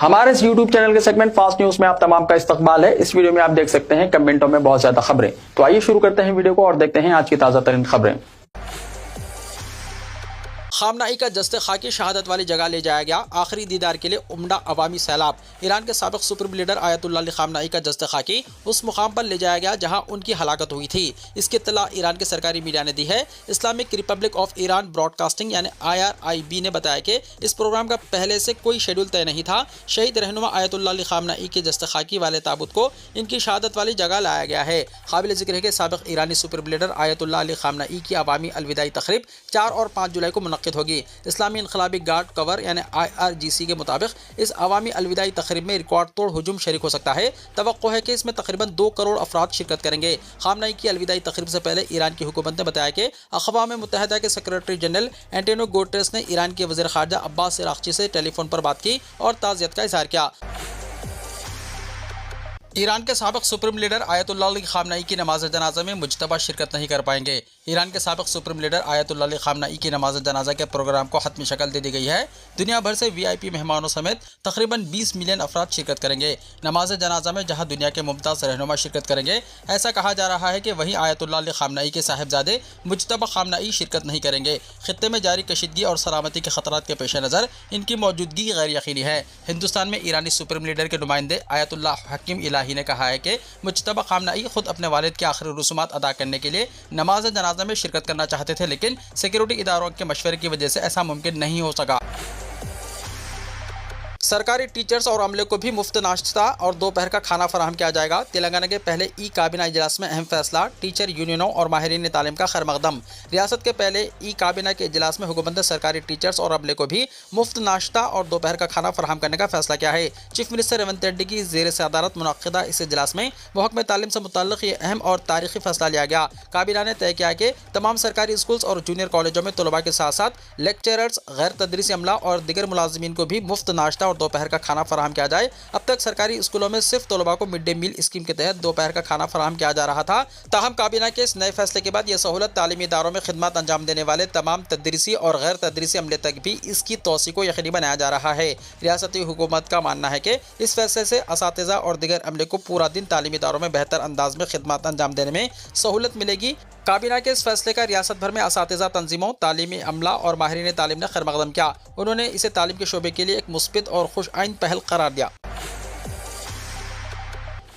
हमारे इस YouTube channel के सेगमेंट फास्ट न्यूज में आप तमाम का इस्तकबाल है। इस वीडियो में आप देख सकते हैं कमेंटों में बहुत ज्यादा खबरें। तो आइए शुरू करते हैं वीडियो को और देखते हैं आज की ताजा तरीन खबरें। खामनाई का जस्ते खाकी शहादत वाली जगह ले जाया गया। आखिरी दीदार के लिए उमड़ा अवामी सैलाब। ईरान के साबिक सुप्रीम लीडर आयतुल्लाह अली खामनाई का जस्ते खाकी उस मुकाम पर ले जाया गया जहां उनकी हलाकत हुई थी। इसकी इत्तला ईरान के सरकारी मीडिया ने दी है। Islamic Republic of Iran broadcasting यानी IRIB ने बताया कि इस प्रोग्राम का पहले से कोई शेड्यूल तय नहीं था। शहीद रहनुमा आयतुल्लाह अली खामनाई के जस्ते खाकी वाले ताबूत को इनकी शहादत वाली जगह लाया गया है। काबिल जिक्र है कि साबिक ईरानी supreme leader Ayatollah Ali Khamenei की अवामी अलविदाई तकरीब 4 और 5 जुलाई को मुनक्किद होगी। इस्लामी इनकलाबी गार्ड कवर यानी IRGC के मुताबिक इस अवामी अलविदाई तकरीब में रिकॉर्ड तोड़ हुजूम शरीक हो सकता है। तवक्को है कि इसमें तकरीबन 2 करोड़ अफराद शिरकत करेंगे। खामनाई की अलविदाई तकरीब से पहले ईरान की हुकूमत ने बताया कि अक़वाम मुत्तहिदा के सेक्रेटरी जनरल एंटोनियो गुटेरेस ने ईरान के वज़ीर ख़ारजा अब्बास अराग़ची से टेलीफोन पर बात की और ताज़ियत का इज़हार किया। ईरान के साबिक supreme leader Ayatollah Ali Khamenei की नमाज जनाजा में मुजतबा शिरकत नहीं कर पाएंगे। ईरान के साबिक supreme leader Ayatollah Ali Khamenei की नमाज जनाजा के प्रोग्राम को हतमी शक्ल दे दी गई है। दुनिया भर से VIP मेहमानों समेत तकरीबन 20 मिलियन अफराद शिरकत करेंगे। नमाज जनाजा में जहां दुनिया के मुमताज़ रहनुमा शिरकत करेंगे, ऐसा कहा जा रहा है कि वहीं आयतुल्लाह अली खामनाई के साहिबजादे मुजतबा खामनाई शिरकत नहीं करेंगे। खित्ते में जारी कशीदगी और सलामती के खतरात के पेश नज़र इनकी मौजूदगी गैर यकीनी है। हिंदुस्तान में ईरानी सुप्रीम लीडर के नुमाइंदे आयतुल्लाह हकीम इलाही ने कहा है कि मुजतबा खामनाई खुद अपने वालिद के आखिरी रसूमात अदा करने के लिए नमाज जनाजा में शिरकत करना चाहते थे, लेकिन सिक्योरिटी इदारों के मशवरे की वजह से ऐसा मुमकिन नहीं हो सका। सरकारी टीचर्स और अमले को भी मुफ्त नाश्ता और दोपहर का खाना फराहम किया जाएगा। तेलंगाना के पहले काबीना इजलास में अहम फैसला। टीचर यूनियनों और माहिरीन तालीम का खैर मकदम। रियासत के पहले काबीना के इजलास में हुकूमत ने सरकारी टीचर्स और अमले को भी मुफ्त नाश्ता और दोपहर का खाना फराहम करने का फैसला किया है। चीफ मिनिस्टर रेवंत रेड्डी की ज़ेर सदारत मुनक्किदा इस इजलास में महकमा तालीम से मुतल्लिक़ ये अहम और तारीखी फैसला लिया गया। काबीना ने तय किया कि तमाम सरकारी स्कूल्स और जूनियर कॉलेजों में तलबा के साथ साथ लेक्चरर्स, गैर तदरीसी अमला और दिगर मुलाजिमीन को भी मुफ्त नाश्ता और दोपहर का खाना फराहम किया जाए। अब तक सरकारी स्कूलों में सिर्फ तलबा को मिड डे मील स्कीम के तहत दोपहर का खाना फराहम किया जा रहा था। ताहम काबीना के इस नए फैसले के बाद यह सहूलत तालीमी इदारों में खिदमत अंजाम देने वाले तमाम तदरीसी और गैर तदरीसी अमले तक भी इसकी तोसी को यकीनी बनाया जा रहा है। रियासती हुकूमत का मानना है कि इस फैसले से असातिज़ा और दिगर अमले को पूरा दिन तालीमी इदारों में बेहतर अंदाज में खिदमत अंजाम देने में सहूलत मिलेगी। काबीना के इस फैसले का रियासत भर में असातिज़ा तंजीमों, तालीमी अमला और माहिरीन तालीम ने खैर मकदम किया। उन्होंने इसे तालीम के शोबे के लिए एक मुस्बित और खुश आइन पहल करार दिया।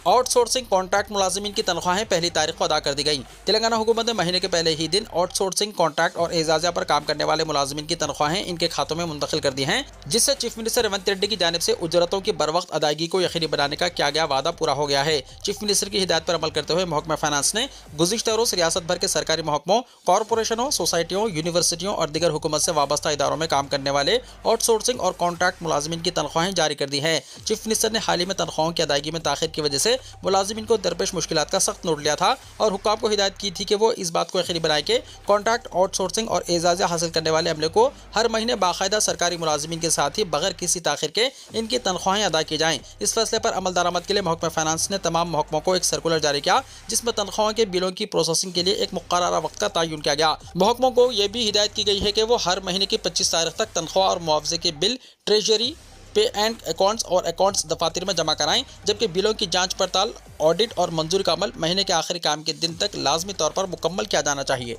आउटसोर्सिंग कॉन्ट्रैक्ट मुलाजिमीन की तनख्वाहें पहली तारीख को अदा कर दी गई। तेलंगाना हुकूमत ने महीने के पहले ही दिन आउटसोर्सिंग कॉन्ट्रैक्ट और एजाज़ा पर काम करने वाले मुलाजिमीन की तनख्वाहें इनके खातों में मुंतकिल कर दी हैं, जिससे चीफ मिनिस्टर रेवंत रेड्डी की जानिब से उजरतों की बरवक्त अदायगी को यकीनी बनाने का किया गया वादा पूरा हो गया है। चीफ मिनिस्टर की हिदायत पर अमल करते हुए महकमा फाइनेंस ने गुज़िश्ता रोज़ रियासत भर के सरकारी महकमों, कॉरपोरेशनों, सोसाइटियों, यूनिवर्सिटियों और दिगर हुकूमत से वाबस्ता इदारों में काम करने वाले आउटसोर्सिंग और कॉन्ट्रैक्ट मुलाजिमीन की तनख्वाहें जारी कर दी हैं। चीफ मिनिस्टर ने हाल ही में तनख्वाहों की अदायगी में ताख़ीर की वजह से मुलाजिमीन को दरपेश मुश्किलात का सख्त नोट लिया था और हुक्काम को हिदायत की थी कि वो इस बात को यकीनी बनाए कि कॉन्ट्रैक्ट, आउटसोर्सिंग और एजाज़ा हासिल करने वाले अमले को हर महीने बाकायदा सरकारी मुलाजिमीन के साथ ही बगैर किसी ताख़ीर के इनकी तनख्वाहें अदा की जाएँ। इस फैसले पर अमल दरामद के लिए महकमा फाइनेंस ने तमाम महकमों को एक सर्कुलर जारी किया, जिसमें तनख्वाहों के बिलों की प्रोसेसिंग के लिए एक मुक़र्ररा वक्त का तयन किया गया। महकमों को यह भी हिदायत की गई है कि वो हर महीने की 25 तारीख तक तनख्वाह और मुआवजे के बिल ट्रेजरी, पे एंड अकाउंट्स और अकाउंट्स दफातर में जमा कराएं, जबकि बिलों की जांच पड़ताल, ऑडिट और मंजूरी का अमल महीने के आखिरी काम के दिन तक लाजमी तौर पर मुकम्मल किया जाना चाहिए।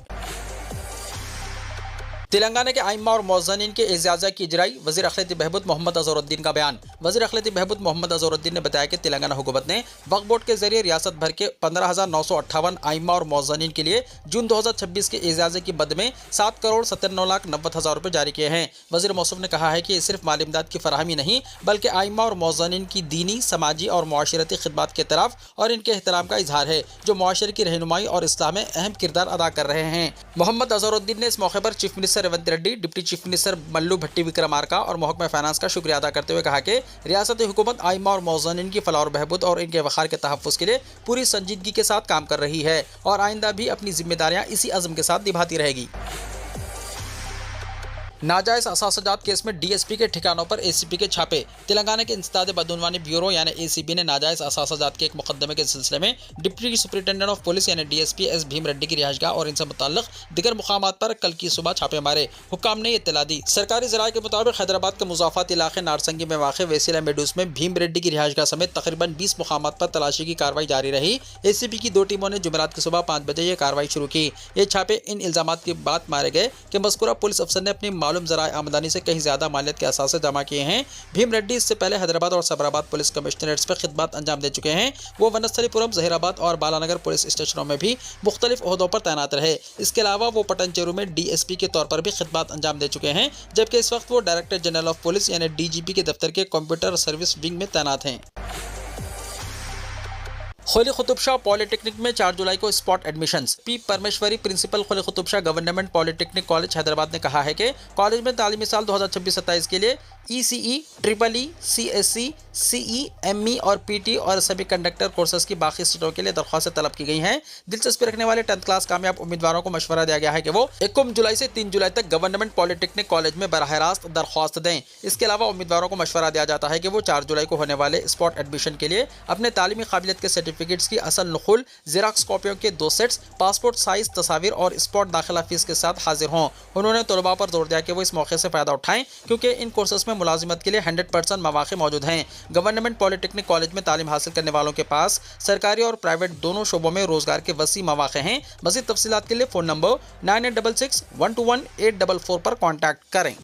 तेलंगाना के आइम्मा और मौज़नीन के एजाज़ा की इजराई। वज़ीर अखिलती बहबूद मोहम्मद अज़हरुद्दीन का बयान। वज़ीर अखिलती बहबूद मोहम्मद अज़हरुद्दीन ने बताया कि तेलंगाना हुकूमत ने वक्फ बोर्ड के जरिए रियासत भर के 15,958 आइम्मा और मौज़नीन के लिए जून 2026 के एजाज़े की बद में 7,97,90,000 रुपये जारी किए हैं। वज़ीर मौसूफ ने कहा है कि ये सिर्फ माली इमदाद की फराहमी नहीं, बल्कि आइम्मा और मौज़नीन की दीनी, समाजी और मुआशरती खिदमत के तरफ और इनके एहतराम का इजहार है, जो मुआशरे की रहनुमाई और इस्लाह में अहम किरदार अदा कर रहे हैं। मोहम्मद अज़हरुद्दीन ने इस मौके पर chief minister Revanth Reddy, deputy chief minister Mallu Bhatti Vikramarka और महकमा फाइनेंस का शुक्रिया अदा करते हुए कहा कि रियासती हुकूमत आइम्मा और मौज़नीन की फलाह और बहबूद और इनके वक़ार के तहफ़्फ़ुज़ के लिए पूरी संजीदगी के साथ काम कर रही है और आइंदा भी अपनी जिम्मेदारियां इसी अज़्म के साथ निभाती रहेगी। नाजायज असासाजात केस में डीएसपी के ठिकानों पर एसीपी के छापे। तेलंगाना के इंसदाद बदनवानी ब्यूरो यानी एसीबी ने नाजायज असासाजात के एक मुकदमे के सिलसिले में डिप्टी सुपरिटेंडेंट ऑफ पुलिस यानी डीएसपी एस भीम रेड्डी की रिहायशगाह और इनसे मुताल्लिक दिगर मुकामात पर कल की सुबह छापे मारे। हुक्काम ने इत्तला दी। सरकारी जराये के मुताबिक हैदराबाद के मुजाफात इलाके नारसंगी में वाक़ वेसिला मेडूस में भीम रेड्डी की रिहायशगाह समेत तकरीबन 20 मुकामात पर तलाशी की कार्रवाई जारी रही। एसीबी की 2 टीमों ने जुमेरात की सुबह 5 बजे ये कार्रवाई शुरू की। ये छापे इन इल्जामात की बात मारे गए कि मज़कूरा पुलिस अफसर ने अपनी मालूम ज़राए आमदनी से कहीं ज़्यादा मालियत के असासे जमा किए हैं। भीम रेड्डी इससे पहले हैदराबाद और सबराबाद पुलिस कमिश्नरेट्स पर खिदमत अंजाम दे चुके हैं। वो वनस्थलीपुरम, जहीराबाद और बालानगर पुलिस स्टेशनों में भी मुख्तलिफ ओहदों पर तैनात रहे। इसके अलावा वो पटनचेरू में डीएसपी के तौर पर भी खिदमत अंजाम दे चुके हैं, जबकि इस वक्त वो डायरेक्टर जनरल ऑफ पुलिस यानी डीजीपी के दफ्तर के कंप्यूटर सर्विस विंग में तैनात हैं। खोली कुतुब शाह पॉलिटेक्निक में 4 जुलाई को स्पॉट एडमिशंस। पी परमेश्वरी, प्रिंसिपल खोली Qutub Shah government polytechnic college Hyderabad ने कहा है कि कॉलेज में तालीमी साल 2026-27 के लिए ECE, EEE, CSE, CE, ME और PT और सभी कंडक्टर कोर्सेज की बाकी सीटों के लिए दरख्वास्तें तलब की गई हैं। दिलचस्पी रखने वाले 10th क्लास कामयाब उम्मीदवारों को मशवरा दिया गया है कि वो 1 जुलाई से 3 जुलाई तक गवर्नमेंट पॉलिटेक्निक कॉलेज में बराह रास्त दरख्वास्त दें। इसके अलावा उम्मीदवारों को मशवरा दिया जाता है कि वो 4 जुलाई को होने वाले स्पॉट एडमिशन के लिए अपने तालीमी काबिलियत के सर्टिफिकेट्स की असल नकुल, ज़ेरॉक्स कॉपियों के 2 सेट्स, पासपोर्ट साइज तस्वीर और स्पॉट दाखिला फीस के साथ हाजिर हों। उन्होंने तलबा पर जोर दिया कि वो इस मौके से फ़ायदा उठाएं क्योंकि इन कोर्सेज में मुलाजिमत के लिए 100% मौक़े मौजूद हैं। गवर्नमेंट पॉलिटेक्निक कॉलेज में तालीम हासिल करने वालों के पास सरकारी और प्राइवेट दोनों शोबों में रोजगार के वसी मौक़े हैं। मज़ीद तफसीलात के लिए फ़ोन नंबर 9866-121-844 पर कॉन्टैक्ट करें।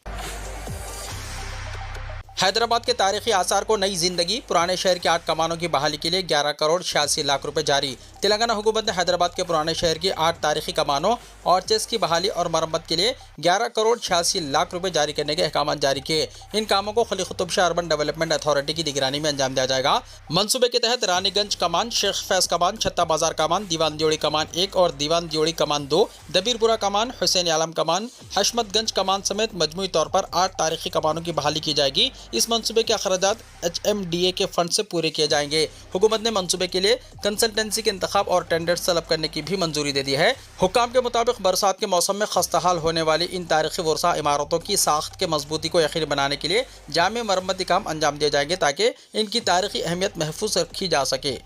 हैदराबाद के तारीखी आसार को नई जिंदगी। पुराने शहर के 8 कमानों की बहाली के लिए 11 करोड़ 86 लाख रुपए जारी। तेलंगाना हुकूमत ने हैदराबाद के पुराने शहर की 8 तारीखी कमानों और चेस की बहाली और मरम्मत के लिए 11 करोड़ 86 लाख रुपए जारी करने के अहकाम जारी किए। इन कामों को खली Qutub Shah urban development authority की निगरानी में अंजाम दिया जाएगा। मंसूबे के तहत रानीगंज कमान, शेख फैज कमान, छत्ता बाजार कमान, दीवान दियोड़ी कमान 1 और दीवान दियोड़ी कमान 2, दबीरपुरा कमान, हुसैन आलम कमान, हशमतगंज कमान समेत मजमूई तौर पर 8 तारीखी कमानों की बहाली की जाएगी। इस मंसूबे के अखराजात HMDA के फंड से पूरे किए जाएंगे। हुकूमत ने मंसूबे के लिए कंसल्टेंसी के इंतखाब और टेंडर्स तलब करने की भी मंजूरी दे दी है। हुक्काम के मुताबिक बरसात के मौसम में खस्ताहाल होने वाली इन तारीखी वर्सा इमारतों की साख्त के मजबूती को यकीनी बनाने के लिए जामे मरम्मती काम अंजाम दिए जाएंगे ताकि इनकी तारीखी अहमियत महफूज रखी जा सके।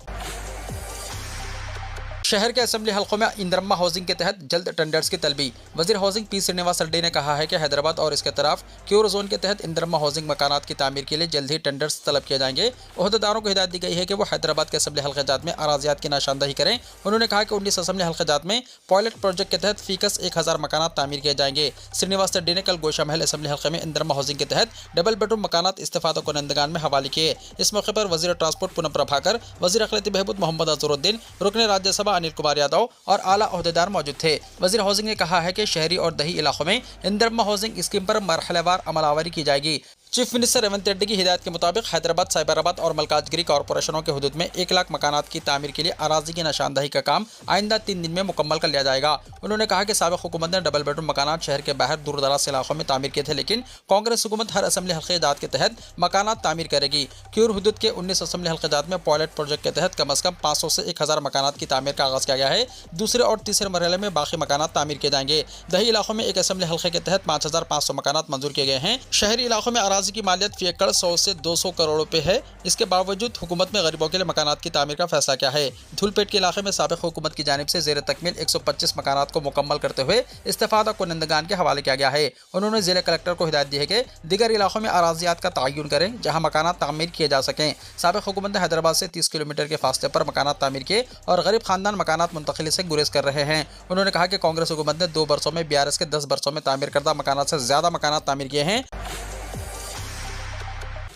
शहर के असेंबली हल्कों में इंद्रम्मा हाउसिंग के तहत जल्द टेंडर्स की तलबी। वजीर हाउसिंग पी श्रीनिवास रेड्डी ने कहा है कि हैदराबाद और इसके तरफ क्यूर जोन के तहत इंद्रम्मा हाउसिंग मकानात की तामीर के लिए जल्द ही टेंडर्स तलब किए जाएंगे। ओहदेदारों को हिदायत दी गई है कि वो हैदराबाद के असेंबली हल्काजात में अराजियात की निशानदही करें। उन्होंने कहा कि 19 असेंबली हल्काजात में पायलट प्रोजेक्ट के तहत फीकस 1000 मकानात तामीर किए जाएंगे। श्रीनिवास रेड्डी ने कल गोशा महल असेंबली हल्के में इंद्रम्मा हाउसिंग के तहत डबल बेडरूम मकानात इस्तेफादा कुनंदगान में हवाले किए। इस मौके पर वजीर ट्रांसपोर्ट पूनम प्रभाकर, वजीर अखिलती बहबूद मोहम्मद अजहरुद्दीन, रुकन राज्यसभा अनिल कुमार यादव और आला ओहदेदार मौजूद थे। वजीर हाउसिंग ने कहा है कि शहरी और दही इलाकों में इंद्रम्मा हाउसिंग स्कीम पर मरहलेवार अमलावरी की जाएगी। चीफ मिनिस्टर रेवंत रेड्डी की हिदायत के मुताबिक हैदराबाद, साइबराबाद और मलकाजगिरी कॉरपोरेशनों के हदूद में 1 लाख मकानात की तामीर के लिए अराजी की निशानदही का काम आइंदा 3 दिन में मुकम्मल कर लिया जाएगा। उन्होंने कहा कि साबिक हुकूमत ने डबल बेडरूम मकानात शहर के बाहर दूर दराज इलाकों में तामीर किए थे, लेकिन कांग्रेस हुकूमत हर असेंबली हल्काजात के तहत मकानात तामीर करेगी। क्यूर हदूद के 19 असेंबली हल्काजात में पायलट प्रोजेक्ट के तहत कम अज़ कम 500 से 1000 मकानात की तामीर का आगाज़ किया गया है। दूसरे और तीसरे मरहले में बाकी मकानात तामीर किए जाएंगे। दही इलाकों में एक असेंबली हल्के के तहत 5500 मकानात मंजूर किए गए हैं। शहरी इलाकों में अराजी की मालियत फी एकड़ 100 से 200 करोड़ रुपए है। इसके बावजूद हुकूमत में गरीबों के लिए मकानात की तामीर का फैसला किया है। धूलपेट के इलाके में साबिक हुकूमत की जानिब से ज़ेर तकमील 125 मकानात को मुकम्मल करते हुए इस्तेफादा कुनंदगान के हवाले किया गया है। उन्होंने जिला कलेक्टर को हिदायत दी है कि दीगर इलाकों में अराजियात का तयन करें जहाँ मकानात तामीर किए जा सकें। साबिक हुकूमत ने हैदराबाद से 30 किलोमीटर के फासले पर मकानात तामीर किए और गरीब खानदान मकानात मुंतकिली से गुरेज कर रहे हैं। उन्होंने कहा कि कांग्रेस हुकूमत ने 2 बरसों में BRS के 10 बरसों में तामीर करदा मकानात से ज़्यादा मकानात तामीर किए हैं।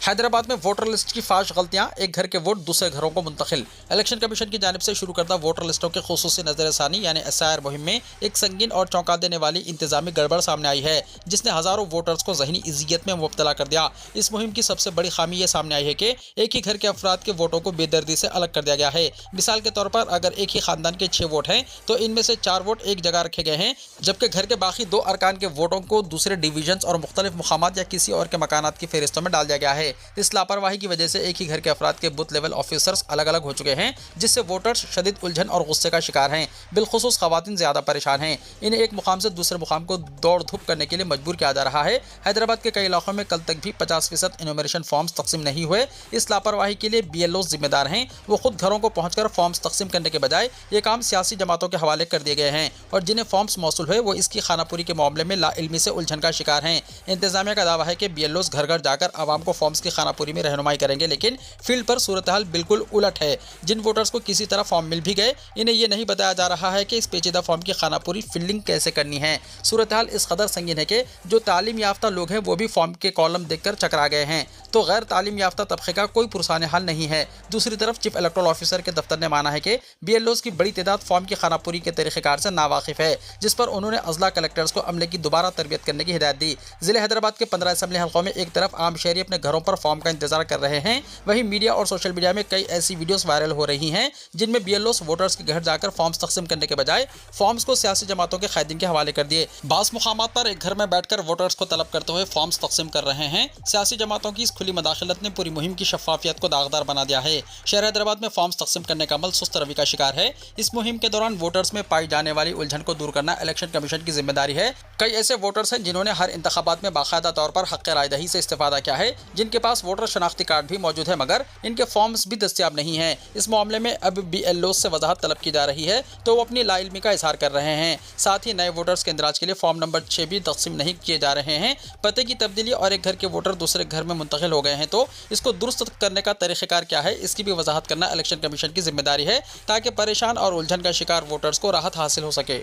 हैदराबाद में वोटर लिस्ट की फाश गलतियां, एक घर के वोट दूसरे घरों को मुंतकिल। इलेक्शन कमीशन की जानिब से शुरू करदा वोटर लिस्टों के खुसूसी नजरसानी यानी SIR मुहिम में एक संगीन और चौंका देने वाली इंतजामी गड़बड़ सामने आई है, जिसने हज़ारों वोटर्स को ज़हनी इज़्ज़ियत में मुब्तला कर दिया। इस मुहिम की सबसे बड़ी खामी यह सामने आई है कि एक ही घर के अफराद के वोटों को बेदर्दी से अलग कर दिया गया है। मिसाल के तौर पर अगर एक ही खानदान के 6 वोट हैं तो इनमें से 4 वोट एक जगह रखे गए हैं, जबकि घर के बाकी 2 अरकान के वोटों को दूसरे डिवीजन और मुख्तलिफ मुकामात या किसी और के मकानात की फहरिस्तों में डाल दिया गया है। इस लापरवाही की वजह से एक ही घर के अफराद के बूथ लेवल ऑफिसर्स अलग अलग हो चुके हैं, जिससे वोटर्स शदीद उलझन और गुस्से का शिकार हैं। बिलखुसूस खवातीन ज़्यादा परेशान हैं। इन्हें एक मुकाम से दूसरे मुकाम को दौड़ धूप करने के लिए मजबूर किया जा रहा है। हैदराबाद के कई इलाकों में कल तक भी 50% इनोमिनेशन फॉर्म्स तकसीम नहीं हुए। इस लापरवाही के लिए BLOs जिम्मेदार हैं। वो खुद घरों को पहुंचकर फॉर्म्स तकसीम करने के बजाय ये काम सियासी जमातों के हवाले कर दिए गए हैं और जिन्हें फॉर्म्स मौसूल हुए वो इसकी खानापुरी के मामले में लाइल्मी से उलझन का शिकार हैं। इंतजामिया का दावा है कि BLOs घर घर जाकर आवाम को फॉर्म्स की खानापुरी में रहनुमाई करेंगे, लेकिन फील्ड पर सूरत हाल बिल्कुल उलट है। जिन वोटर्स को किसी तरह फॉर्म मिल भी गए, इन्हें यह नहीं बताया जा रहा है कि इस पेचीदा फॉर्म की खानापुरी फिलिंग कैसे करनी है। सूरत हाल इस कदर संगीन है कि जो तालीम याफ्ता लोग हैं वो भी फॉर्म के कॉलम देखकर चकरा गए हैं, तो गैर तालीम याफ्ता तबके का कोई पुरसाने हाल नहीं है। दूसरी तरफ चीफ इलेक्टोरल ऑफिसर के दफ्तर ने माना है कि BLOs की बड़ी तादाद फॉर्म की खानापुरी के तरीक़ेकार से नावाकिफ है, जिस पर उन्होंने अजला कलेक्टर्स को अमले की दोबारा तरबियत करने की हिदायत दी। ज़िले हैदराबाद के 15 असम्बली हल्कों में एक तरफ आम शहरी अपने घरों पर फॉर्म का इंतजार कर रहे हैं, वहीं मीडिया और सोशल मीडिया में कई ऐसी वीडियोस वायरल हो रही हैं जिनमें BLOs वोटर्स के घर जाकर फॉर्म्स तकसीम करने के बजाय फॉर्म्स को सियासी जमातों के कायदीन के हवाले कर दिए। बास मुकामात पर एक घर में बैठकर वोटर्स को तलब करते हुए फॉर्म्स तकसीम कर रहे हैं। सियासी जमातों की इस खुली मदाखलत ने पूरी मुहिम की शफाफियत को दागदार बना दिया है। शहर हैदराबाद में फॉर्म्स तकसीम करने का अमल सुस्त रवि का शिकार है। इस मुहिम के दौरान वोटर्स में पाई जाने वाली उलझन को दूर करना इलेक्शन कमीशन की जिम्मेदारी है। कई ऐसे वोटर्स हैं जिन्होंने हर इंतखाबात में बाकायदा तौर पर हक़ रायदही से इस्तेफादा किया है, जिनके पास वोटर शनाख्ती कार्ड भी मौजूद है मगर इनके फॉर्म्स भी दस्तियाब नहीं हैं। इस मामले में अब BLOs से वजाहत तलब की जा रही है तो वो अपनी लाइल्मी का इजहार कर रहे हैं। साथ ही नए वोटर्स के इंदराज के लिए फॉर्म नंबर 6 भी तकसीम नहीं किए जा रहे हैं। पते की तब्दीली और एक घर के वोटर दूसरे घर में मुंतकिल हो गए हैं तो इसको दुरुस्त करने का तरीक़ेकार क्या है, इसकी भी वजाहत करना इलेक्शन कमीशन की जिम्मेदारी है ताकि परेशान और उलझन का शिकार वोटर्स को राहत हासिल हो सके।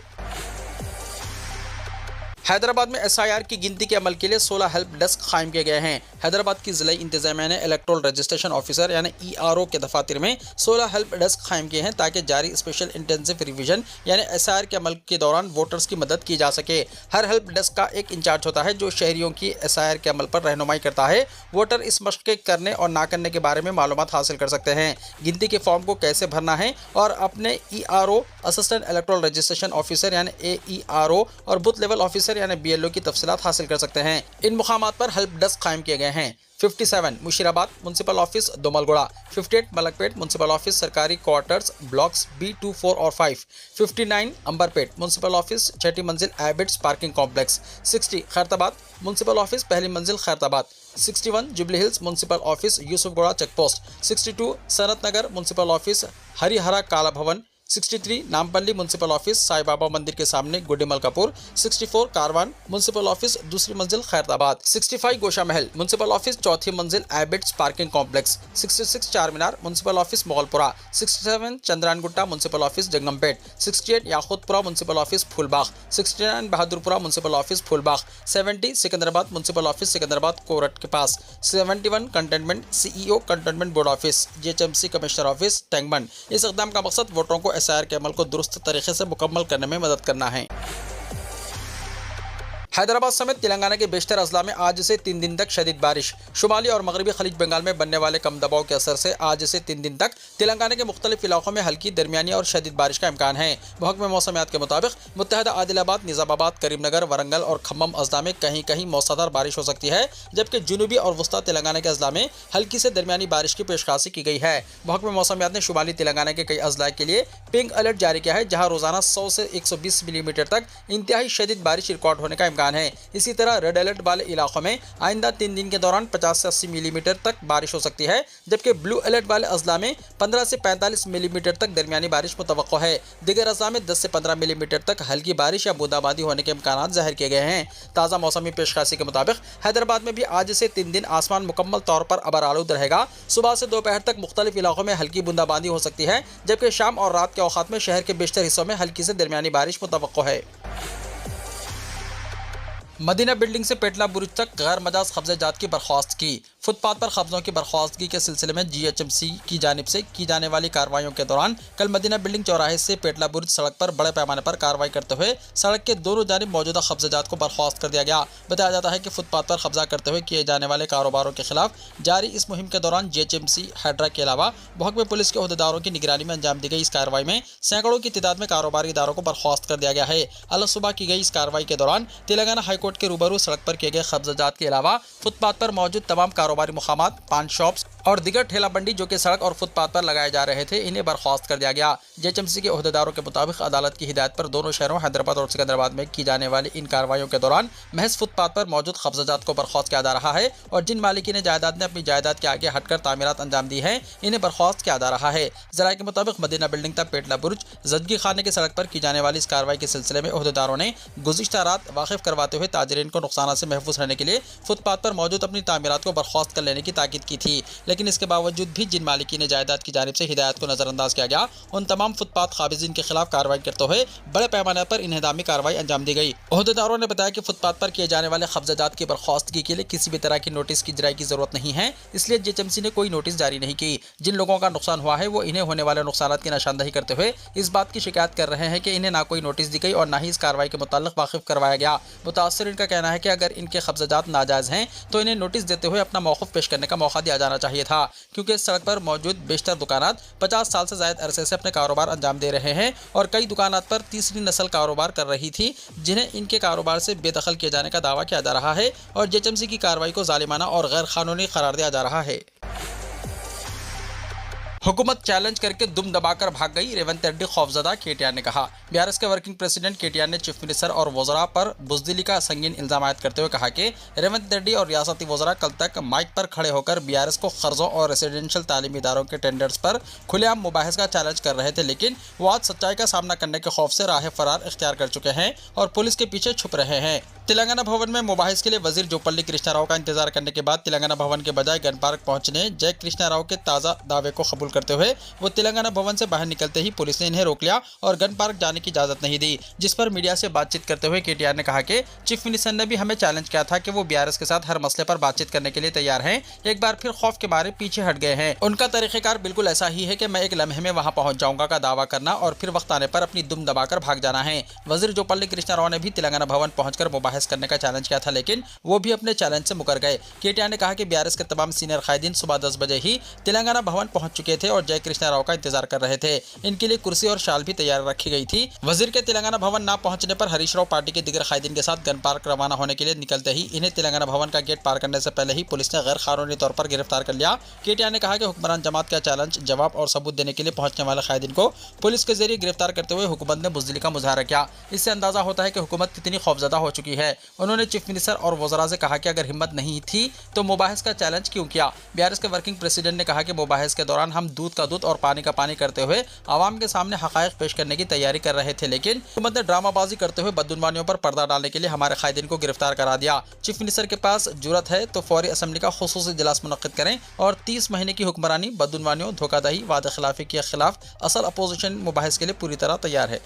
हैदराबाद में SIR की गिनती के अमल के लिए 16 हेल्प डेस्क कायम किए गए हैं। हैदराबाद की ज़िला इंतजामिया ने इलेक्टोरल रजिस्ट्रेशन ऑफिसर यानी ERO के दफातर में 16 हेल्प डेस्क कायम किए हैं ताकि जारी स्पेशल इंटेंसिव रिवीजन यानी SIR के अमल के दौरान वोटर्स की मदद की जा सके। हर हेल्प डेस्क का एक इंचार्ज होता है जो शहरियों की SIR के अमल पर रहनुमाई करता है। वोटर इस मशक़ करने और ना करने के बारे में मालूमात हासिल कर सकते हैं, गिनती के फॉर्म को कैसे भरना है और अपने ERO assistant electoral registration officer यानी AERO और बूथ लेवल ऑफिसर यानी BLO की तफसीलात हासिल कर सकते हैं। इन मुकामात पर हेल्प डेस्क कायम किए गए हैं। 57 Musheerabad municipal office Domalguda, 58 Malakpet municipal office सरकारी क्वार्टर्स ब्लॉक्स B, 2, 4 और 5, 59 अंबरपेट म्यूनसिपल ऑफिस छठी मंजिल Abids parking complex, 60 Khairatabad municipal office पहली मंजिल Khairatabad, 61 Jubilee Hills municipal office Yousufguda check post, 62 Sanath Nagar municipal office Harihara Kala Bhavan, 63 Nampally municipal office Sai Baba मंदिर के सामने Gudimalkapur, 64 Karwan municipal office दूसरी मंजिल खैरताबाद, 65 गोशा महल म्यूनसिपल ऑफिस चौथी मंजिल Abids parking complex, 66 Charminar municipal office Moghalpura, 67 Chandrayangutta municipal office Jangammet, 68 Yakutpura municipal office Phoolbagh, 69 Bahadurpura municipal office Phoolbagh, 70 Secunderabad municipal office Secunderabad court के पास, 71 cantonment CEO cantonment board office GHMC commissioner office Tankbund. इस इक़दाम का मकसद वोटरों को SIR के अमल को दुरुस्त तरीके से मुकम्मल करने में मदद करना है। हैदराबाद समेत तेलंगाना के बेशतर अजला में आज से 3 दिन तक शदीद बारिश। शुमाली और मगरबी खलीज बंगाल में बनने वाले कम दबाव के असर से आज से 3 दिन तक तेलंगाना के मुख्तलिफ इलाकों में हल्की दरमियानी और शदीद बारिश का इम्कान है। महकमे मौसमियात के मुताबिक मुत्तहदा आदिलाबाद, निज़ामाबाद, करीमनगर, वरंगल और खम्मम अजला में कहीं कहीं मौसलाधार बारिश हो सकती है, जबकि जुनूबी और वस्ता तेलंगाना के अजला में हल्की से दरमियानी बारिश की पेशकाशी की गई है। महकमे मौसमियात ने शुमाली तेलंगाना के कई अजला के लिए पिंक अलर्ट जारी किया है, जहाँ रोजाना 100 से 120 मिलीमीटर तक इंतहाई शदीद बारिश रिकॉर्ड होने का इम्कान है। इसी तरह रेड अलर्ट वाले इलाकों में आइंदा 3 दिन के दौरान 50 से 80 मिलीमीटर तक बारिश हो सकती है, जबकि ब्लू अलर्ट वाले अजला में 15 से 45 मिलीमीटर तक दरमियानी बारिश मुतवक्को है। दिगर अजला में 10 से 15 मिलीमीटर तक हल्की बारिश या बूंदाबांदी होने के इम्कान जाहिर किए गए हैं। ताज़ा मौसमी पेशकाशी के मुताबिक हैदराबाद में भी आज से 3 दिन आसमान मुकम्मल तौर पर अबर आलूद रहेगा। सुबह से दोपहर तक मुख्तलिफ इलाकों में हल्की बूंदाबांदी हो सकती है, जबकि शाम और रात के औकात में शहर के बेशतर हिस्सों में हल्की से दरमियानी बारिश मुतवक्को है। मदीना बिल्डिंग से पेटला बुरुज तक गैर मजाज कब्जे जात की बर्खास्त की। फुटपाथ पर कब्जों की बर्खास्तगी के सिलसिले में GHMC की जानिब से की जाने वाली कार्रवाइयों के दौरान कल मदीना बिल्डिंग चौराहे से पेटला बुरुज सड़क पर बड़े पैमाने पर कार्रवाई करते हुए सड़क के दोनों जानिब मौजूदा कब्जे जात को बर्खास्त कर दिया गया। बताया जाता है कि फुटपाथ पर कब्जा करते हुए किए जाने वाले कारोबारों के खिलाफ जारी इस मुहिम के दौरान GHMC हैड्रा के अलावा महकमे पुलिस के अहदेदारों की निगरानी में अंजाम दी गई इस कार्रवाई में सैकड़ों की तादाद में कारोबारी इदारों को बर्खास्त कर दिया गया है। अलग सुबह की गई इस कार्रवाई के दौरान तेलंगाना हाईकोर्ट के रूबरू सड़क पर किए गए कब्जात के अलावा फुटपाथ पर मौजूद तमाम कारोबारी मुकामात, पान शॉप्स और दिगर ठेला बंडी जो कि सड़क और फुटपाथ पर लगाए जा रहे थे, इन्हें बर्खास्त कर दिया गया। जेएचएमसी के ओहदेदारों के मुताबिक अदालत की हिदायत पर दोनों शहरों हैदराबाद और सिकंदराबाद में की जाने वाली इन कार्रवाइयों के दौरान महज फुटपाथ पर मौजूद कब्जाजात को बर्खास्त किया जा रहा है और जिन मालिकीन जायदाद ने अपनी जायदाद के आगे हटकर तामीरात अंजाम दी है, इन्हें बर्खास्त किया जा रहा है। जराये के मुताबिक मदीना बिल्डिंग तक पेटला बुर्ज जदगी खाने की सड़क पर की जाने वाली इस कार्रवाई के सिलसिले में ओहदेदारों ने गुज़िश्ता रात वाकिफ करवाते हुए ताजरीन को नुकसान से महफूज रहने के लिए फुटपाथ पर मौजूद अपनी तामीरात को बर्खास्त कर लेने की ताकीद की थी। लेकिन इसके बावजूद भी जिन मालिकीन जायदाद की जानिब से हिदायत को नजरअंदाज किया गया, उन तमाम फुटपाथ काबिजीन के खिलाफ कार्रवाई करते हुए बड़े पैमाने पर इन्हेदामी कार्रवाई अंजाम दी गई। ओहदेदारों ने बताया कि फुटपाथ पर किए जाने वाले कब्जाजात की बर्खास्तगी के लिए किसी भी तरह की नोटिस की इजराई की जरूरत नहीं है, इसलिए जेएचएमसी ने कोई नोटिस जारी नहीं की। जिन लोगों का नुकसान हुआ है वो इन्हें होने वाले नुकसान की निशानदही करते हुए इस बात की शिकायत कर रहे हैं कि इन्हें ना कोई नोटिस दी गई और ना ही इस कार्रवाई के मुताल्लिक वाकिफ करवाया गया। मुतासरीन का कहना है कि अगर इनके कब्जाजात नाजायज़ हैं तो इन्हें नोटिस देते हुए अपना मौक़िफ़ पेश करने का मौका दिया जाना चाहिए था, क्योंकि इस सड़क पर मौजूद बेशतर दुकानात 50 साल से ज़ायद अरसे से अपने कारोबार अंजाम दे रहे हैं और कई दुकानात पर तीसरी नस्ल कारोबार कर रही थी, जिन्हें इनके कारोबार से बेदखल किए जाने का दावा किया जा रहा है और जेएचएमसी की कार्रवाई को जालिमाना और गैर कानूनी करार दिया जा रहा है। हुकूमत चैलेंज करके दुम दबाकर भाग गई, रेवंत रेड्डी खौफजदा, केटीआर ने कहा। बीआरएस के वर्किंग प्रेसिडेंट केटीआर ने चीफ मिनिस्टर और वज़रा पर बुज़दिली का संगीन इल्ज़ाम आयद करते हुए कहा कि रेवंत रेड्डी और रियासती वज़रा कल तक माइक पर खड़े होकर बीआरएस को कर्ज़ों और रेसिडेंशियल तालीमी इदारों के टेंडर्स पर खुलेआम मुबाहिस का चैलेंज कर रहे थे, लेकिन वो आज सच्चाई का सामना करने के खौफ से राह फरार इख्तियार कर चुके हैं और पुलिस के पीछे छुप रहे हैं। तेलंगाना भवन में मुबाहिस के लिए वजीर जोपल्ली कृष्णा राव का इंतजार करने के बाद तेलंगाना भवन के बजाय गन पार्क पहुंचने जय कृष्णा राव के ताज़ा दावे को कबूल करते हुए वो तेलंगाना भवन से बाहर निकलते ही पुलिस ने इन्हें रोक लिया और गन पार्क जाने की इजाजत नहीं दी, जिस पर मीडिया से बातचीत करते हुए केटीआर ने कहा कि चीफ मिनिस्टर ने भी हमें चैलेंज किया था कि वो बीआरएस के साथ हर मसले पर बातचीत करने के लिए तैयार हैं, एक बार फिर खौफ के मारे पीछे हट गए हैं। उनका तरीक़ेकार बिल्कुल ऐसा ही है कि मैं एक लम्हे में वहां पहुंच जाऊंगा का दावा करना और फिर वक्त आने पर अपनी दुम दबाकर भाग जाना है। वजीर जोपल्ली कृष्णा राव ने भी तेलंगाना भवन पहुंचकर मुबाहिस करने का चैलेंज किया था, लेकिन वो भी अपने चैलेंज से मुकर गए। केटीआर ने कहा कि बीआरएस के तमाम सीनियर कायदीन सुबह 10 बजे ही तेलंगाना भवन पहुंच चुके थे और जय कृष्णा राव का इंतजार कर रहे थे। इनके लिए कुर्सी और शाल भी तैयार रखी गई थी। वजीर के तेलंगाना भवन ना पहुंचने पर हरीश राव पार्टी के दिगर कायदीन के साथ गन पार्क रवाना होने के लिए निकलते ही इन्हें तेलंगाना भवन का गेट पार करने से पहले ही पुलिस ने गैर कानूनी तौर पर गिरफ्तार कर लिया। केटीआर ने कहा कि हुक्मरान जमात का चैलेंज, जवाब और सबूत देने के लिए पहुंचने वाले कायदीन को पुलिस के जरिए गिरफ्तार करते हुए हुकूमत ने बुज़दिली का मुजाहरा किया। इससे अंदाजा होता है कि हुकूमत कितनी खौफजदा हो चुकी है। उन्होंने चीफ मिनिस्टर और वज़रा से कहा कि अगर हिम्मत नहीं थी तो मुबाहिस का चैलेंज क्यों किया। बीआरएस के वर्किंग प्रेसिडेंट ने कहा कि मुबाहिस के दौरान हम दूध का दूध और पानी का पानी करते हुए आवाम के सामने हक़ाइक़ पेश करने की तैयारी कर रहे थे, लेकिन हुकूमत ने ड्रामाबाजी करते हुए बदगुमानियों पर पर्दा डालने के लिए हमारे कायदीन को गिरफ्तार करा दिया। चीफ मिनिस्टर के पास जुर्रत है तो फौरी असम्बली का खुसूसी इजलास मुनक्किद करें और 30 महीने की हुक्मरानी, बदगुमानियों, धोखाधड़ी, वादे खिलाफी के खिलाफ असल अपोजिशन मुबाहिस के लिए पूरी तरह तैयार है।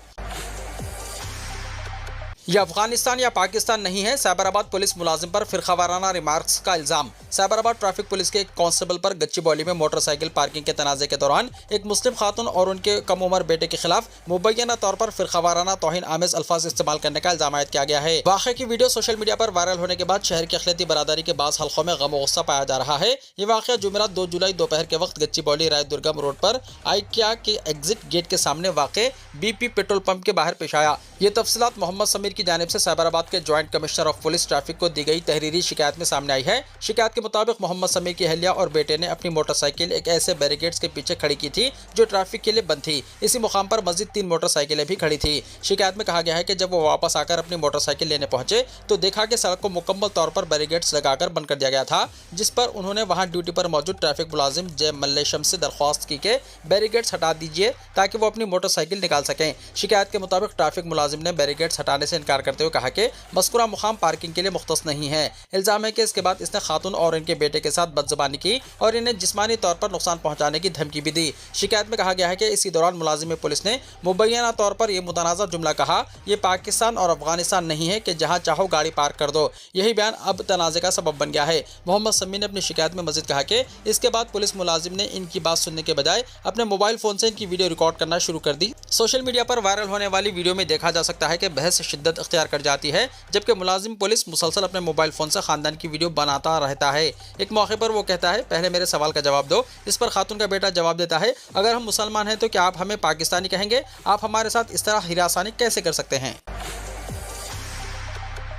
यह अफगानिस्तान या पाकिस्तान नहीं है, साइबराबाद पुलिस मुलाजिम पर फिरकावाराना रिमार्क्स का इल्ज़ाम। साइबराबाद ट्रैफिक पुलिस के एक कांस्टेबल पर गच्चीबौली में मोटरसाइकिल पार्किंग के तनाज़े के दौरान एक मुस्लिम खातून और उनके कम उम्र बेटे के खिलाफ मुबैना तौर पर फिरकावाराना तौहीन आमेज़ अल्फाज इस्तेमाल करने का इल्ज़ाम आयद किया गया है। वाक़े की वीडियो सोशल मीडिया पर वायरल होने के बाद शहर की अक़लियती बरादरी के बाज़ हल्कों में गम गुस्सा पाया जा रहा है। ये वाक़या जुमेरात 2 जुलाई दोपहर के वक्त गच्चीबौली राय दुर्गम रोड पर आइकिया के एग्जिट गेट के सामने वाक़े BP पेट्रोल पंप के बाहर पेश आया। ये तफसीलात मोहम्मद समीर की जानिब से साइबराबाद के joint commissioner of police traffic को दी गई तहरीरी शिकायत में सामने आई है। शिकायत के मुताबिक मोहम्मद समीर की अहलिया और बेटे ने अपनी मोटरसाइकिल एक ऐसे बैरिकेड्स के पीछे खड़ी की थी जो ट्रैफिक के लिए बंद थी। इसी मुकाम पर मजीद 3 मोटरसाइकिलें भी खड़ी थी। शिकायत में कहा गया है कि जब वो वापस आकर अपनी मोटरसाइकिल लेने पहुंचे तो देखा कि सड़क को मुकम्मल तौर पर बैरिकेड्स लगाकर बंद कर दिया गया था, जिस पर उन्होंने वहां ड्यूटी पर मौजूद ट्रैफिक मुलाजिम जय मल्लेशम से दरख्वास्त की कि बैरिकेड्स हटा दीजिए ताकि वो अपनी मोटरसाइकिल निकाल सकें। शिकायत के मुताबिक ट्रैफिक मुलाजिम ने बैरिकेड्स हटाने से इनकार करते हुए कहा कि मज़कूरा मुकाम पार्किंग के लिए मुख्तस नहीं है। इल्ज़ाम है कि इसके बाद इसने खातून और इनके बेटे के साथ बदज़बानी की और इन्हें जिस्मानी तौर पर नुकसान पहुंचाने की धमकी भी दी। शिकायत में कहा गया है कि इसी दौरान मुलाजिम पुलिस ने मुबैना तौर पर यह मुतनाज़ा जुमला कहा, यह पाकिस्तान और अफगानिस्तान नहीं है कि जहां चाहो गाड़ी पार्क कर दो। यही बयान अब तनाज़े का सबब बन गया है। मोहम्मद समी ने अपनी शिकायत में मज़ीद कहा कि इसके बाद पुलिस मुलाजिम ने इनकी बात सुनने के बजाय अपने मोबाइल फ़ोन से इनकी वीडियो रिकॉर्ड करना शुरू कर दी। सोशल मीडिया पर वायरल होने वाली वीडियो में देखा जा सकता है कि बहस शिद्दत इख्तियार कर जाती है, जबकि मुलाजिम पुलिस मुसलसल अपने मोबाइल फ़ोन से ख़ानदान की वीडियो बनाता रहता है। एक मौके पर वो कहता है, पहले मेरे सवाल का जवाब दो। इस पर खातून का बेटा जवाब देता है, अगर हम मुसलमान हैं तो क्या आप हमें पाकिस्तानी कहेंगे? आप हमारे साथ इस तरह हिरासानी कैसे कर सकते हैं?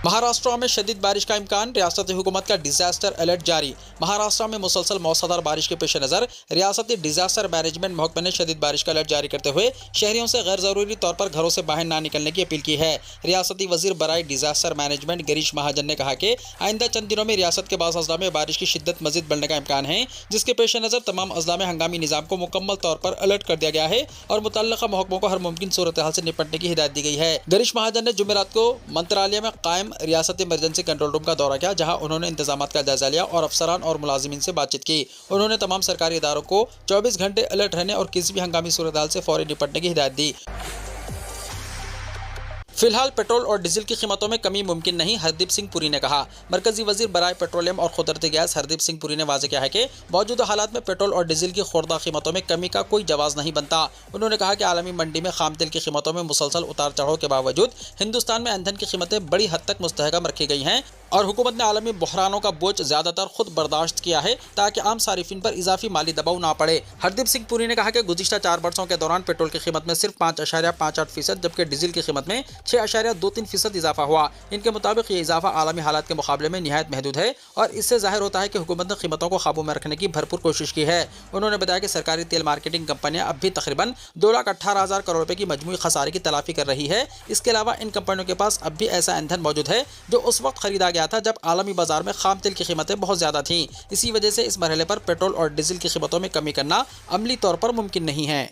महाराष्ट्र में शदीद बारिश का इम्कान, रियासती हुकूमत का डिजास्टर अलर्ट जारी। महाराष्ट्र में मुसलसल मौसलाधार बारिश के पेश नज़र रियासती डिजास्टर मैनेजमेंट महकमे ने शदीद बारिश का अलर्ट जारी करते हुए शहरियों से गैर जरूरी तौर पर घरों से बाहर ना निकलने की अपील की है। रियासती वजीर बराए डिजास्टर मैनेजमेंट गिरीश महाजन ने कहा कि आइंदा चंद दिनों में रियासत के बाज़ अजला में बारिश की शिद्दत मजीद बढ़ने का इम्कान है, जिसके पेश नज़र तमाम अजला में हंगामी निज़ाम को मुकम्मल तौर पर अलर्ट कर दिया गया है और मुतल्लिक़ा महकमों को हर मुमकिन सूरत हाल से निपटने की हिदायत दी गई है। गिरीश महाजन ने जुमेरात को मंत्रालय में कायम रियासती इमरजेंसी कंट्रोल रूम का दौरा किया, जहां उन्होंने इंतजामात का जायजा लिया और अफसरान और मुलाजिमीन से बातचीत की। उन्होंने तमाम सरकारी इदारों को 24 घंटे अलर्ट रहने और किसी भी हंगामी सूरत हाल से फौरी निपटने की हिदायत दी। फिलहाल पेट्रोल और डीजल की कीमतों में कमी मुमकिन नहीं, हरदीप सिंह पुरी ने कहा। मरकजी वजीर बराए पेट्रोलियम और कुदरती गैस हरदीप सिंह पुरी ने वाज़ेह किया है कि मौजूदा हालात में पेट्रोल और डीजल की खुर्दा कीमतों में कमी का कोई जवाज़ नहीं बनता। उन्होंने कहा कि आलमी मंडी में खाम तेल की कीमतों में मुसलसल उतार चढ़ाव के बावजूद हिंदुस्तान में ईंधन की कीमतें बड़ी हद तक मुस्तहकम रखी गई हैं और हुकूमत ने आलमी बहरानों का बोझ ज़्यादातर खुद बर्दाश्त किया है ताकि आम सारिफिन पर इजाफी माली दबाव ना पड़े। हरदीप सिंह पुरी ने कहा कि गुज़िश्ता 4 वर्षों के दौरान पेट्रोल की कीमत में सिर्फ 5.58% जबकि डीजल की कीमत में 6.23% इजाफा हुआ। इनके मुताबिक ये इजाफा आलमी हालात के मुकाबले में निहायत महदूद है और इससे जाहिर होता है कि हुकूमत ने कीमतों को काबू में रखने की भरपूर कोशिश की है। उन्होंने बताया कि सरकारी तेल मार्केटिंग कंपनियां अब भी तकरीबन 2,18,000 करोड़ रुपए की मजमूई खसारे की तलाफी कर रही है। इसके अलावा इन कंपनियों के पास अब भी ऐसा ईंधन मौजूद है जो उस वक्त खरीदा गया था जब आलमी बाजार में खाम तेल की कीमतें बहुत ज़्यादा थीं। इसी वजह से इस मरहले पर पेट्रोल और डीजल की कीमतों में कमी करना अमली तौर पर मुमकिन नहीं है।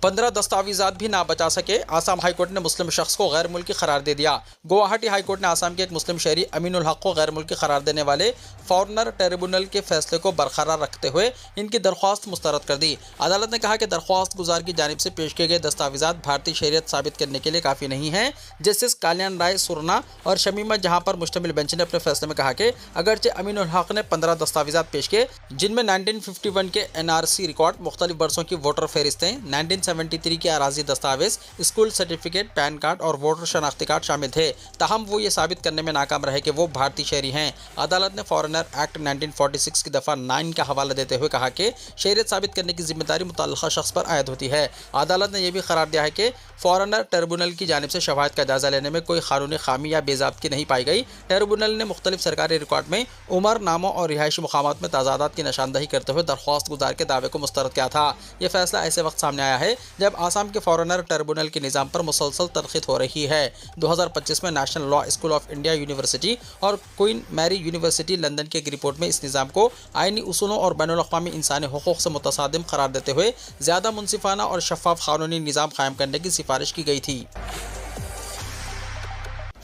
15 दस्तावेजात भी ना बचा सके, आसाम हाईकोर्ट ने मुस्लिम शख्स को गैर मुल्की करार दे दिया। गुवाहाटी हाईकोर्ट ने आसाम के एक मुस्लिम शहरी अमीनुल हक को गैर मुल्की करार देने वाले फॉरनर ट्रिब्यूनल के फैसले को बरकरार रखते हुए इनकी दरख्वास्त मुस्तरद कर दी। अदालत ने कहा कि दरख्वास्त गुजार की जानिब से पेश किए गए दस्तावेजात भारतीय शरीयत साबित करने के लिए काफ़ी नहीं है। जस्टिस कल्याण राय सुरना और शमीमा जहां पर मुश्तमिल बेंच ने अपने फैसले में कहा कि अगरचे अमीनुल हक ने 15 दस्तावेजात पेश किए जिनमें 1951 के NRC रिकॉर्ड, मुख्तलिफ बरसों की वोटर फहरिस्तें, 1973 के अराजी दस्तावेज, स्कूल सर्टिफिकेट, पैन कार्ड और वोटर शनाख्ती कार्ड शामिल थे, ताहम वो ये साबित करने में नाकाम रहे कि वो भारतीय शहरी हैं। अदालत ने फॉरेनर एक्ट 1946 की दफ़ा 9 का हवाला देते हुए कहा कि शहरियत साबित करने की जिम्मेदारी मुतल्लिक़ा शख्स पर आयद होती है। अदालत ने यह भी करार दिया है कि फॉरेनर ट्रिब्यूनल की जानिब से शवाहिद का जायजा लेने में कोई कानूनी खामी या बेज़ाब्तगी नहीं पाई गई। ट्रिब्यूनल ने मुख्तलिफ सरकारी रिकॉर्ड में उमर, नामों और रिहायशी मुकामात में तजादात की निशानदही करते हुए दरख्वास्त गुजार के दावे को मुस्तरद किया था। यह फैसला ऐसे वक्त सामने आया है जब आसाम के फॉरेनर ट्रिब्यूनल के निज़ाम पर मुसलसल तनक़ीद हो रही है। 2025 में national law school of India university और क्वीन मैरी यूनिवर्सिटी लंदन की एक रिपोर्ट में इस निज़ाम को आइनी उसूलों और बैनुल-अक़वामी इंसानी हुकूक़ से मुतसादिम करार देते हुए ज़्यादा मुनसिफ़ाना और शफ़ाफ़ क़ानूनी निज़ाम कायम करने की सिफारिश की गई थी।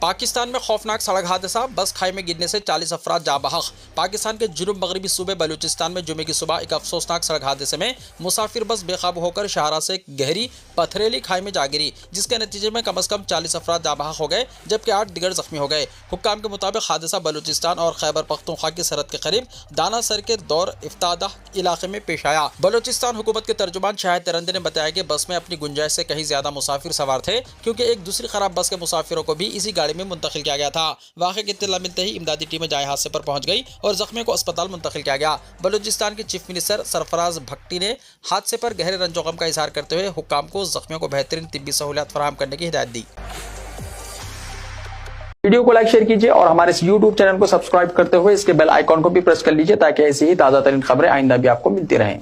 पाकिस्तान में खौफनाक सड़क हादसा, बस खाई में गिरने से 40 अफराद जाँ बहक। पाकिस्तान के जुनूब मगरबी सूबे बलूचिस्तान में जुमे की सुबह एक अफसोसनाक सड़क हादसे में मुसाफिर बस बेकाबू होकर शाहरा से गहरी पथरेली खाई में जा गिरी, जिसके नतीजे में कम अज़ कम 40 अफराद जाँ बहक हो गए जबकि 8 दिगर जख्मी हो गए। हुक्काम के मुताबिक हादसा बलूचिस्तान और खैबर पख्तूनख्वा की सरहद के करीब दाना सर के दौर इफ्तादा इलाके में पेश आया। बलूचिस्तान हुकूमत के तर्जुमान शाहिद तरंदे ने बताया कि बस में अपनी गुंजाइश से कहीं ज्यादा मुसाफिर सवार थे, क्योंकि एक दूसरी खराब बस के मुसाफिरों को भी इसी गाड़ी में मुंतकिल किया गया था। वाक़े की इत्तला मिलते ही इमदादी टीमें जाए हादसे पर पहुंच गई और जख्मियों को अस्पताल मुंतकिल किया गया। बलूचिस्तान के चीफ मिनिस्टर सरफराज भट्टी ने हादसे पर गहरे रंजो गम का इजहार करते हुए हुक्काम को जख्मियों को बेहतरीन तिब्बी सहूलियत फराहम करने की हिदायत दी। वीडियो को लाइक शेयर कीजिए और हमारे इस YouTube चैनल को सब्सक्राइब करते हुए इसके बेल आइकॉन को भी प्रेस कर लीजिए ताकि ऐसी ही ताज़ा तरीन खबरें आइंदा भी आपको मिलती रहें।